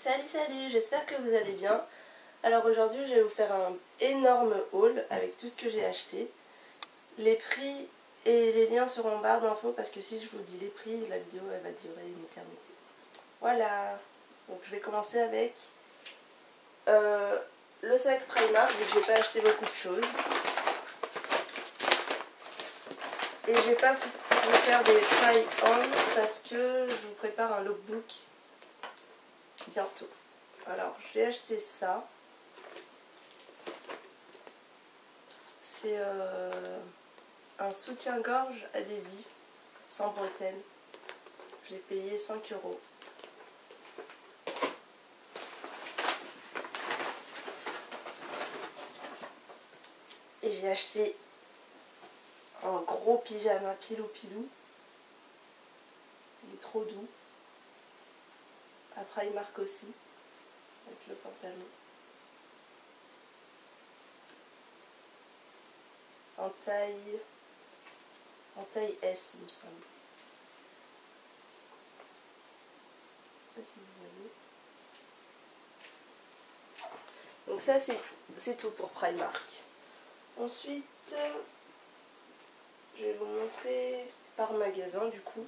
Salut, j'espère que vous allez bien. Alors aujourd'hui je vais vous faire un énorme haul avec tout ce que j'ai acheté. Les prix et les liens seront en barre d'infos parce que si je vous dis les prix, la vidéo elle va durer une éternité. Voilà, donc je vais commencer avec le sac Primark, vu que j'ai pas acheté beaucoup de choses. Et je vais pas vous faire des try-on parce que je vous prépare un lookbook bientôt. Alors j'ai acheté ça. C'est un soutien-gorge adhésif sans bretelles. J'ai payé 5 €. Et j'ai acheté un gros pyjama pilou. Il est trop doux. À Primark aussi, avec le pantalon. En taille S, il me semble. Je ne sais pas si vous voyez. Donc ça c'est tout pour Primark. Ensuite, je vais vous montrer par magasin du coup.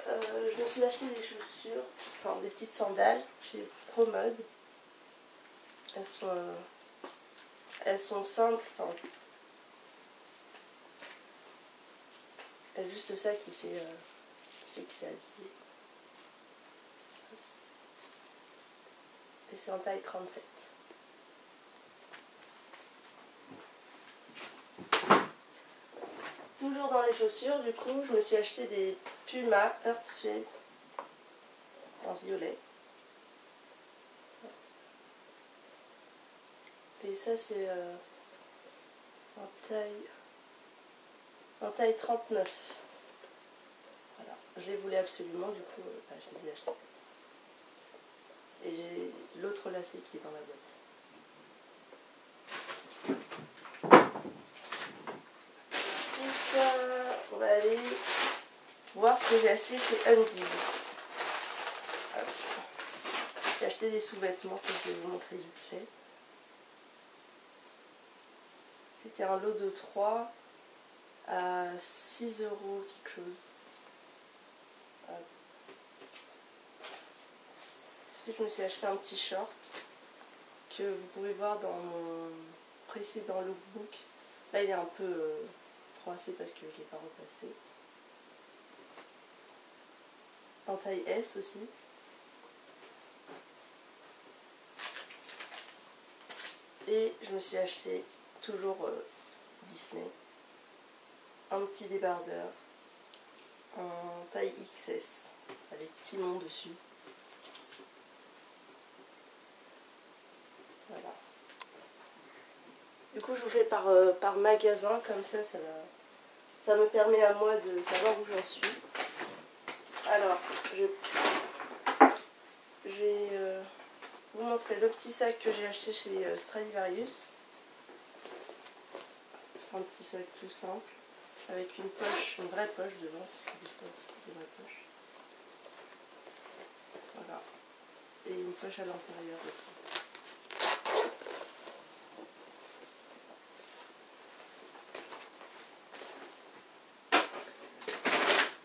Je me suis acheté des chaussures, enfin des petites sandales chez ProMode. Elles sont simples, enfin, il y a juste ça qui fait que c'est habillé. Et c'est en taille 37. Toujours dans les chaussures, du coup, je me suis acheté des Puma Earth Suede en violet. Et ça c'est en taille 39. Voilà, je les voulais absolument, du coup je les ai achetés. Et j'ai l'autre lacet qui est dans la boîte. Ensuite, on va aller voir ce que j'ai acheté chez Undies. J'ai acheté des sous-vêtements que je vais vous montrer vite fait. C'était un lot de 3 à 6 € quelque chose. Ensuite, je me suis acheté un petit short que vous pouvez voir dans mon précédent lookbook. Là, il est un peu froissé parce que je ne l'ai pas repassé. En taille S aussi. Et je me suis acheté toujours Disney. Un petit débardeur en taille XS avec Timon dessus. Voilà. Du coup je vous fais par magasin, comme ça ça me permet à moi de savoir où j'en suis. Alors je vais vous montrer le petit sac que j'ai acheté chez Stradivarius. C'est un petit sac tout simple avec une poche, une vraie poche devant, parce que des vraies poches. Voilà. Et une poche à l'intérieur aussi.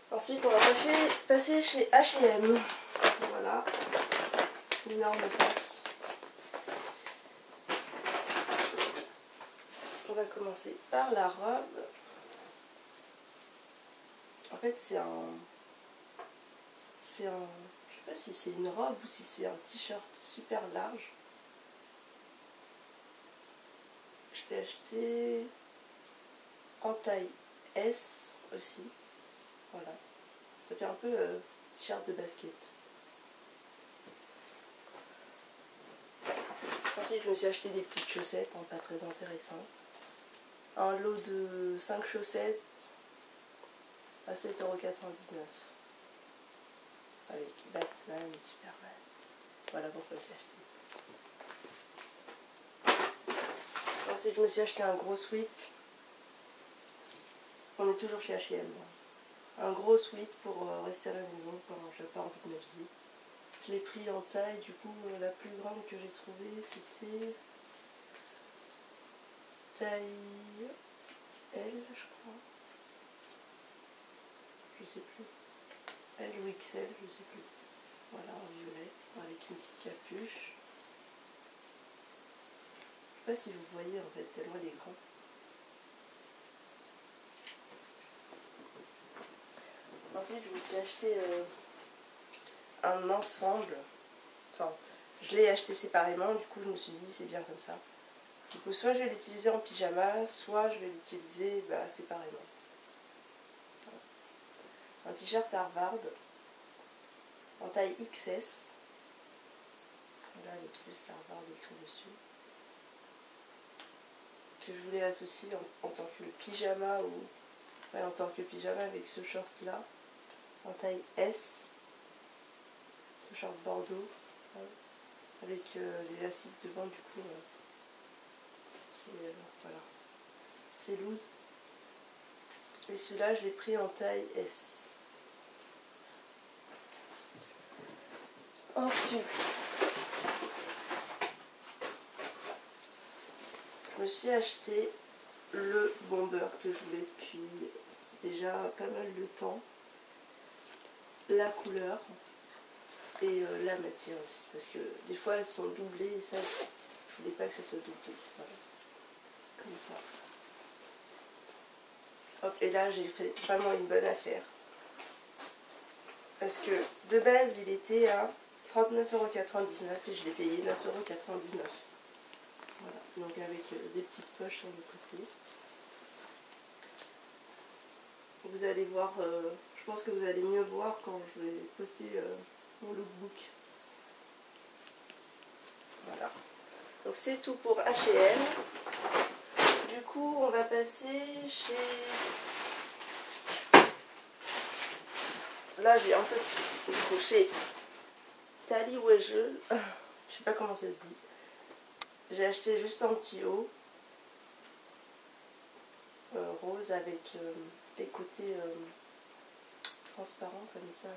Ensuite, on va passer chez H&M. Voilà, énorme sac. On va commencer par la robe. En fait, je sais pas si c'est une robe ou si c'est un t-shirt super large. Je l'ai acheté en taille S aussi. Voilà. Ça fait un peu t-shirt de basket. Ensuite, je me suis acheté des petites chaussettes, pas très intéressantes. Un lot de 5 chaussettes à 7,99 €. Avec Batman et Superman. Voilà pourquoi je l'ai acheté. Ensuite, je me suis acheté un gros sweat. On est toujours chez H&M. Un gros sweat pour rester à la maison quand j'ai pas envie de m'habiller. Je l'ai pris en taille, du coup la plus grande que j'ai trouvée c'était taille L je crois. Je sais plus. L ou XL, je sais plus. Voilà, en violet, avec une petite capuche. Je sais pas si vous voyez en fait, tellement il est grand. Ensuite, je me suis acheté un ensemble. Enfin, je l'ai acheté séparément, du coup je me suis dit c'est bien comme ça. Du coup, soit je vais l'utiliser en pyjama, soit je vais l'utiliser séparément. Un t-shirt Harvard en taille XS. Voilà, avec plus Harvard écrit dessus. Que je voulais associer en tant que pyjama ou en tant que pyjama avec ce short là en taille S, ce short bordeaux avec l'élastique devant, du coup voilà, c'est loose. Et celui-là je l'ai pris en taille S. Ensuite je me suis acheté le bomber que je voulais depuis déjà pas mal de temps, la couleur et la matière aussi, parce que des fois elles sont doublées et ça je voulais pas que ça soit doublé. Voilà, comme ça. Hop, et là j'ai fait vraiment une bonne affaire, parce que de base il était à 39,99 € et je l'ai payé 9,99 €. Voilà, donc avec des petites poches sur le côté. Vous allez voir, je pense que vous allez mieux voir quand je vais poster mon lookbook. Voilà. Donc c'est tout pour H&M. Du coup, on va passer chez... Là, j'ai un peu chez Tally Weigel. Je sais pas comment ça se dit. J'ai acheté juste un petit haut rose avec les côtés transparents comme ça.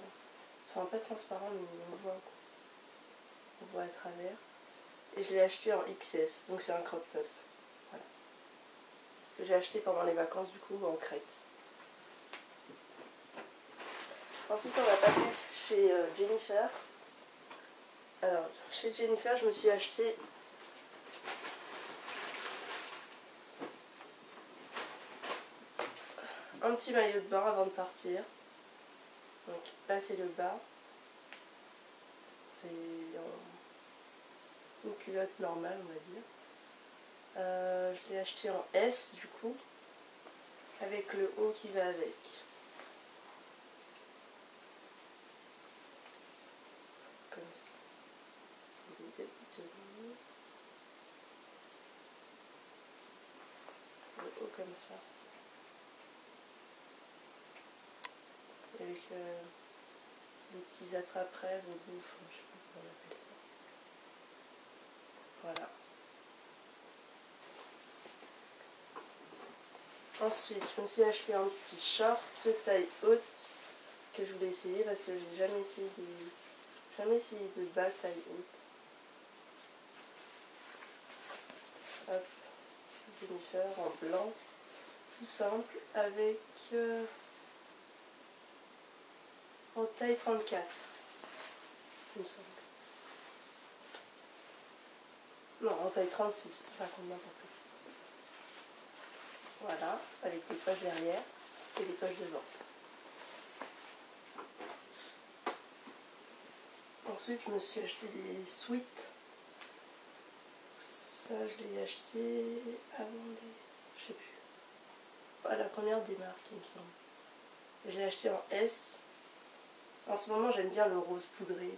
Enfin, pas transparent, mais on voit à travers. Et je l'ai acheté en XS, donc c'est un crop top. Voilà. Que j'ai acheté pendant les vacances, du coup, en Crète. Ensuite, on va passer chez Jennifer. Alors, chez Jennifer, je me suis acheté un petit maillot de bain avant de partir. Donc là, c'est le bas. C'est une culotte normale, on va dire. Je l'ai acheté en S, du coup, avec le haut qui va avec. Comme ça. Des petites lignes. Le haut comme ça. Avec des petits attrape-rêves au bout, je sais pas comment on appelle ça. Voilà. Ensuite, je me suis acheté un petit short taille haute que je voulais essayer parce que j'ai jamais essayé de bas taille haute. Hop, Jennifer en blanc, tout simple, avec en taille 34, il me semble. Non, en taille 36, je raconte n'importe quoi. Voilà, avec les poches derrière et les poches devant. Ensuite, je me suis acheté des sweats. Ça, je l'ai acheté avant les... Je sais plus. À la première des marques, il me semble. J'ai acheté en S. En ce moment, j'aime bien le rose poudré.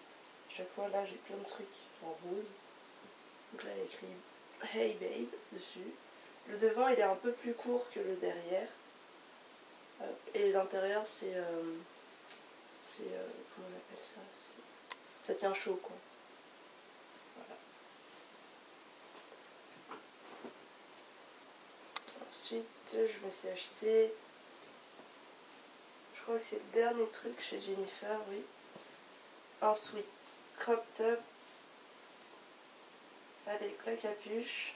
À chaque fois, là, j'ai plein de trucs en rose. Donc là, il y a écrit Hey Babe dessus. Le devant, il est un peu plus court que le derrière. Et l'intérieur, c'est... comment on appelle ça? Ça tient chaud, quoi. Voilà. Ensuite, je me suis acheté... Je crois que c'est le dernier truc chez Jennifer, oui. Un sweat crop top avec la capuche.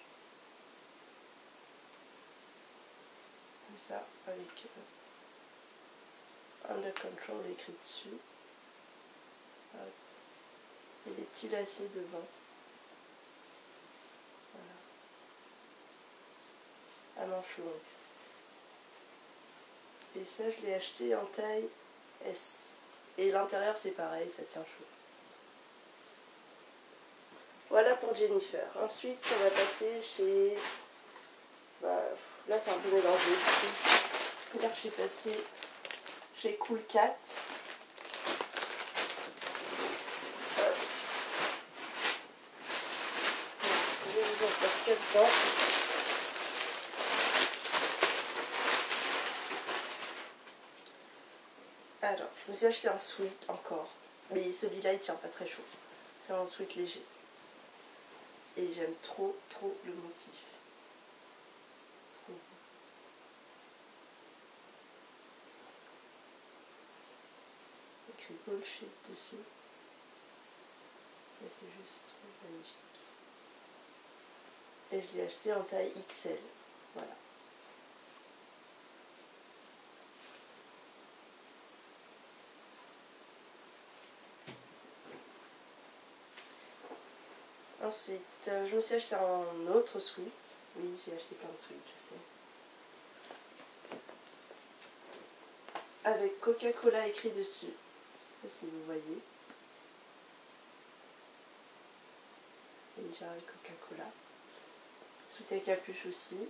Comme ça, avec Under Control écrit dessus. Hop. Et des petits lacets devant. Voilà. À manches longues. Et ça, je l'ai acheté en taille S. Et l'intérieur, c'est pareil, ça tient chaud. Voilà pour Jennifer. Ensuite, on va passer chez... là, c'est un peu mélangé. Là, je suis passée chez Cool Cat. Je vais vous en faire ce qu'il y a dedans. Alors, je me suis acheté un sweat encore. Mais celui-là, il tient pas très chaud. C'est un sweat léger. Et j'aime trop le motif. Trop beau. Écrit bullshit dessus. Et c'est juste trop magnifique. Et je l'ai acheté en taille XL. Voilà. Ensuite, je me suis acheté un autre sweat. Oui, j'ai acheté plein de sweats, je sais. Avec Coca-Cola écrit dessus. Je sais pas si vous voyez. Et j'ai avec Coca-Cola. Sweat à capuche aussi.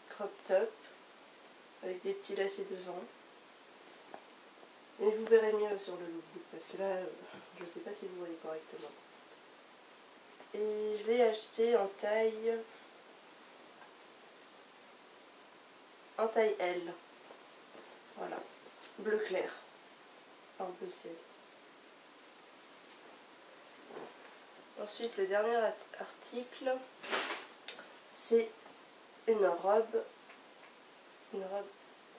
Crop top. Avec des petits lacets devant. Et vous verrez mieux sur le lookbook parce que là, je ne sais pas si vous voyez correctement. Et je l'ai acheté en taille L. Voilà. Bleu clair. Enfin, bleu ciel. Ensuite, le dernier article, c'est une robe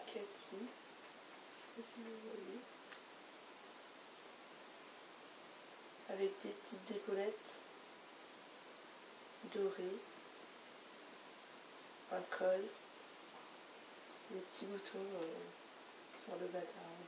kaki. Je sais pas si vous voyez. Avec des petites épaulettes dorées, un col, des petits boutons sur le bas de la robe.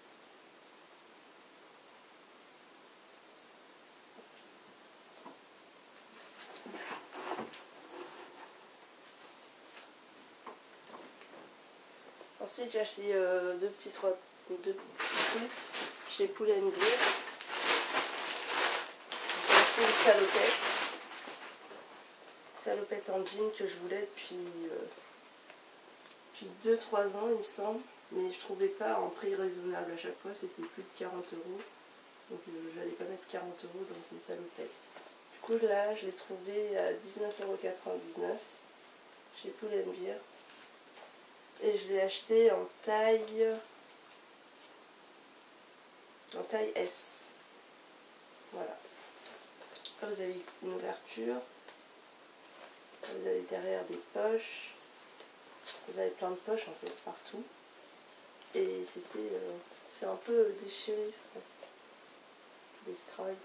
Ensuite, j'ai acheté deux petits trucs chez Pull & Bear. J'ai acheté une salopette en jean que je voulais depuis 2-3 ans, il me semble. Mais je trouvais pas en prix raisonnable à chaque fois, c'était plus de 40 €. Donc j'allais pas mettre 40 € dans une salopette. Du coup là, je l'ai trouvé à 19,99 € chez Pull & Bear. Et je l'ai acheté en taille S. Voilà. Là, vous avez une ouverture. Vous avez derrière des poches. Vous avez plein de poches en fait partout. Et c'est un peu déchiré. Les stripes.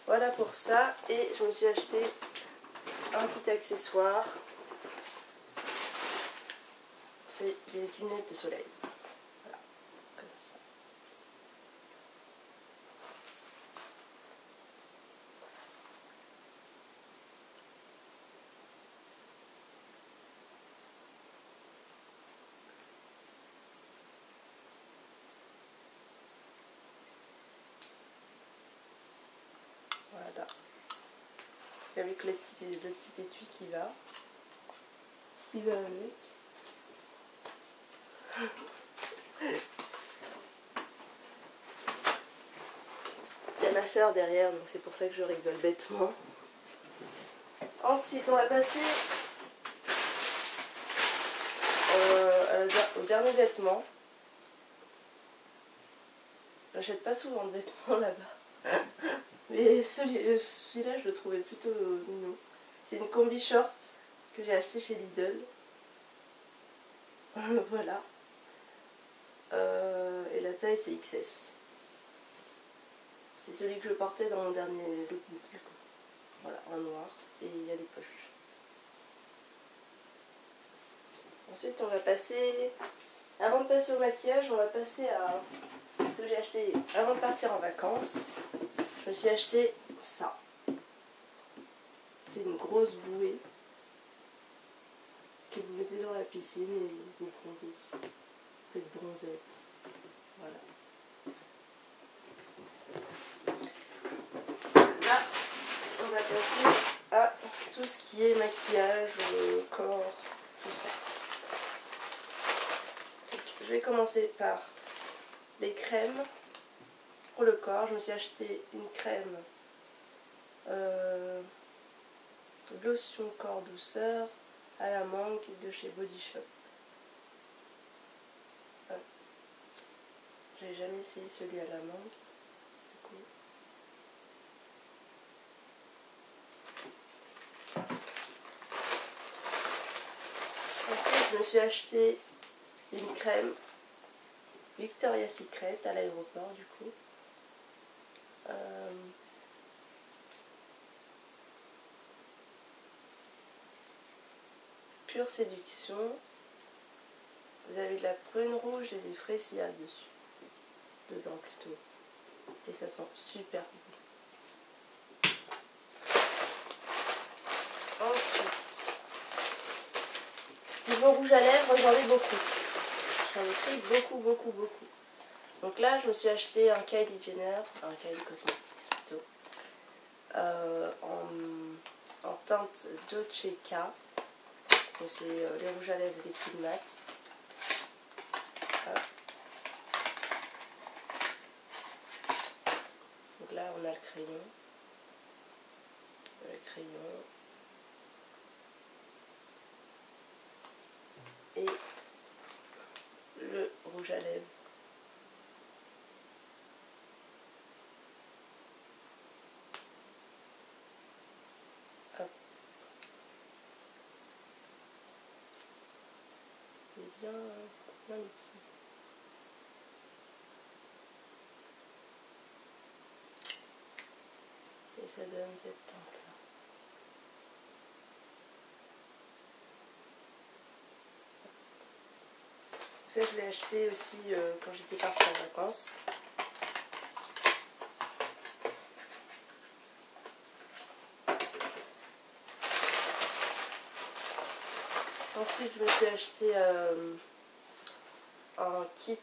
Voilà pour ça. Et je me suis acheté un petit accessoire. C'est des lunettes de soleil. Voilà, comme ça. Voilà. Et avec le petit étui qui va avec. Il y a ma soeur derrière, donc c'est pour ça que je rigole bêtement. Ensuite, on va passer au dernier vêtement. J'achète pas souvent de vêtements là-bas. Mais celui-là, je le trouvais plutôt mignon. C'est une combi short que j'ai acheté chez Lidl. Voilà. Et la taille, c'est XS. C'est celui que je portais dans mon dernier lookbook du coup. Voilà, en noir et il y a des poches. Ensuite on va passer, avant de passer au maquillage, on va passer à ce que j'ai acheté avant de partir en vacances. Je me suis acheté ça. C'est une grosse bouée que vous mettez dans la piscine et vous bronzez dessus. Vous faites bronzette. Voilà. Là, on va passer à tout ce qui est maquillage, corps, tout ça. Donc, je vais commencer par les crèmes pour le corps. Je me suis acheté une crème lotion corps douceur à la mangue de chez Body Shop. Voilà. J'ai jamais essayé celui à la mangue. Du coup. Ensuite, je me suis acheté une crème Victoria's Secret à l'aéroport du coup. Pure séduction. Vous avez de la prune rouge et des fraisias dessus. Dedans plutôt. Et ça sent super bon. Ensuite, niveau rouge à lèvres, j'en ai beaucoup. J'en ai pris beaucoup. Donc là, je me suis acheté un Kylie Jenner, enfin un Kylie Cosmetics plutôt, en teinte Dolce K. Donc c'est les rouges à lèvres liquide mat. Hop. Donc là, on a le crayon. Et le rouge à lèvres. Hop. Il est bien petit. Et ça donne cette teinte là. Ça, je l'ai acheté aussi quand j'étais partie en vacances. Ensuite, je me suis acheté un kit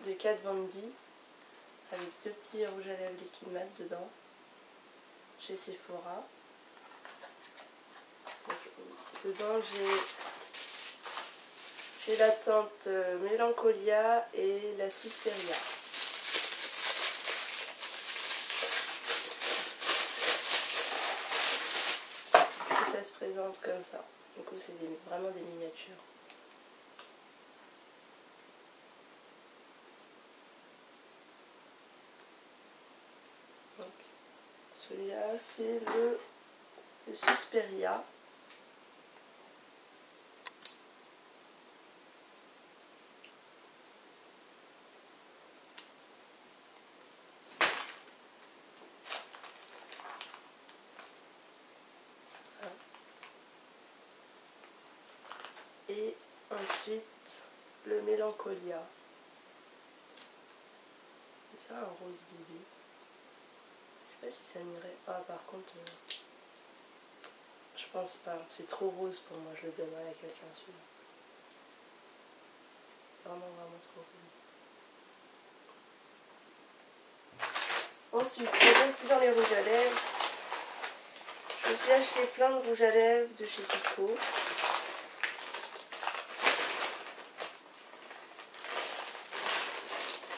de Kat Von D avec 2 petits rouges à lèvres liquide mat dedans chez Sephora. Donc, dedans, j'ai la teinte Mélancolia et la Suspiria. Et ça se présente comme ça. Du coup, c'est vraiment des miniatures. Donc, celui-là, c'est le Suspiria. Et ensuite, le Mélancolia. On dirait un rose bébé. Je sais pas si ça m'irait. Ah, par contre, je pense pas. C'est trop rose pour moi. Je le donnerais à quelqu'un celui-là. Vraiment trop rose. Ensuite, pour rester dans les rouges à lèvres, je me suis acheté plein de rouges à lèvres de chez Kiko.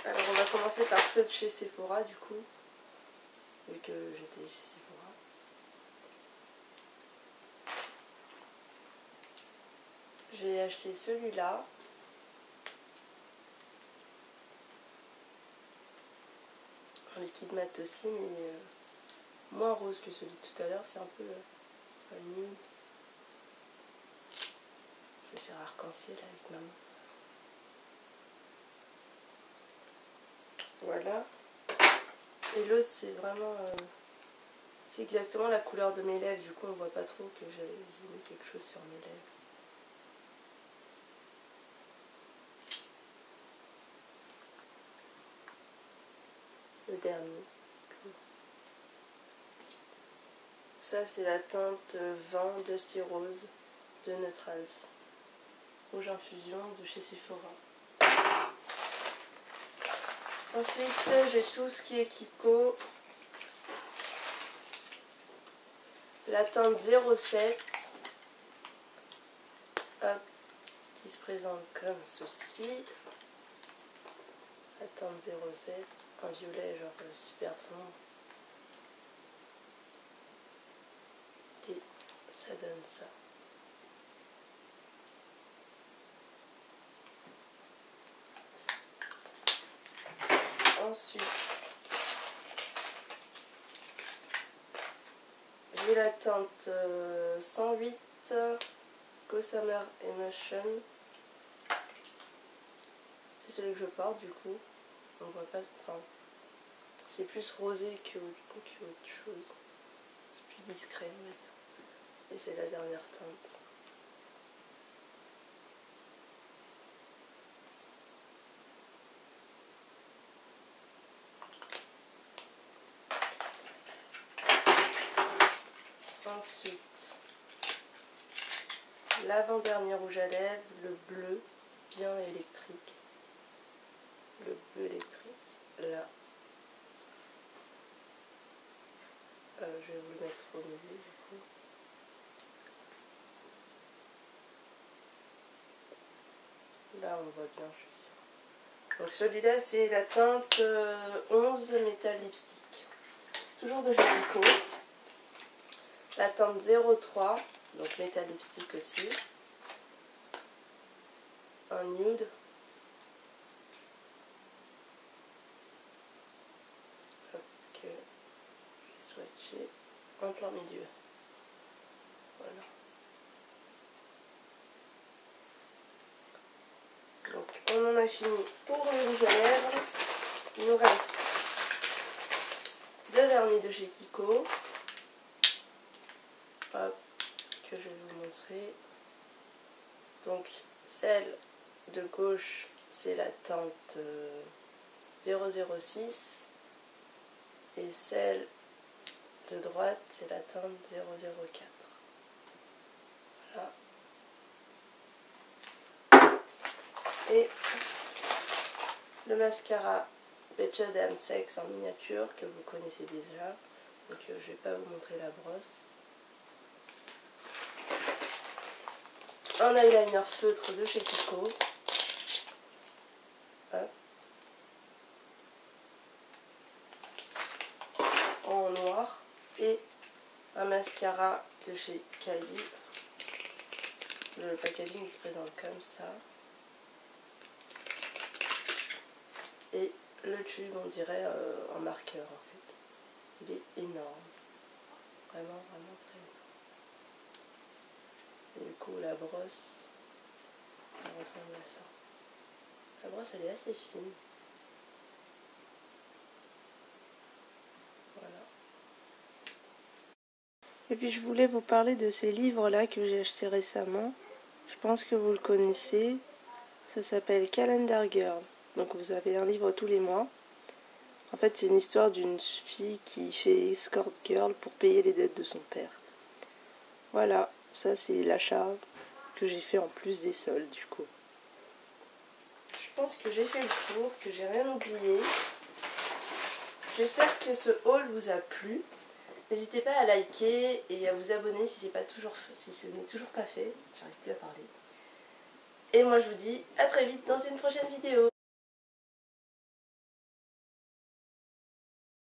Alors on va commencer par ceux de chez Sephora du coup, vu que j'étais chez Sephora. J'ai acheté celui-là. Un liquide mat aussi, mais moins rose que celui de tout à l'heure, c'est un peu nude. Je vais faire arc-en-ciel avec maman. Voilà. Et l'autre c'est vraiment... c'est exactement la couleur de mes lèvres, du coup on voit pas trop que j'ai mis quelque chose sur mes lèvres. Le dernier. Ça c'est la teinte Vent Dusty Rose de Neutrals. Rouge infusion de chez Sephora. Ensuite j'ai tout ce qui est Kiko. La teinte 07. Hop, qui se présente comme ceci. La teinte 07. Un violet genre super sombre. Et ça donne ça. Ensuite, j'ai la teinte 108 Gossamer Emotion. C'est celui que je porte du coup. On voit pas. Enfin, c'est plus rosé que autre chose. C'est plus discret, on va dire. Et c'est la dernière teinte. Ensuite, l'avant-dernier rouge à lèvres, le bleu bien électrique. Le bleu électrique, là. Je vais vous le mettre au milieu du coup. Là on voit bien, je suis sûre. Donc celui-là c'est la teinte 11 Metal Lipstick. Toujours de chez Kiko. La teinte 03, donc Metal Lipstick aussi. Un nude. Hop, que je vais swatcher en plein milieu. Voilà. Donc on en a fini pour le rouge à lèvres. Il nous reste deux vernis de chez Kiko. Hop, que je vais vous montrer. Donc celle de gauche c'est la teinte 006 et celle de droite c'est la teinte 004. Voilà. Et le mascara Better Than Sex en miniature que vous connaissez déjà. Donc je vais pas vous montrer la brosse. Un eyeliner feutre de chez Kiko. Hop. En noir. Et un mascara de chez Kylie. Le packaging se présente comme ça. Et le tube on dirait un marqueur en fait. Il est énorme. Vraiment très énorme. Et du coup la brosse elle ressemble à ça. La brosse elle est assez fine. Voilà. Et puis je voulais vous parler de ces livres là que j'ai achetés récemment. Je pense que vous le connaissez. Ça s'appelle Calendar Girl. Donc vous avez un livre tous les mois. En fait c'est une histoire d'une fille qui fait escort girl pour payer les dettes de son père. Voilà, ça c'est l'achat que j'ai fait en plus des soldes du coup. Je pense que j'ai fait le tour, que j'ai rien oublié. J'espère que ce haul vous a plu. N'hésitez pas à liker et à vous abonner si ce n'est toujours pas fait. J'arrive plus à parler. Et moi je vous dis à très vite dans une prochaine vidéo.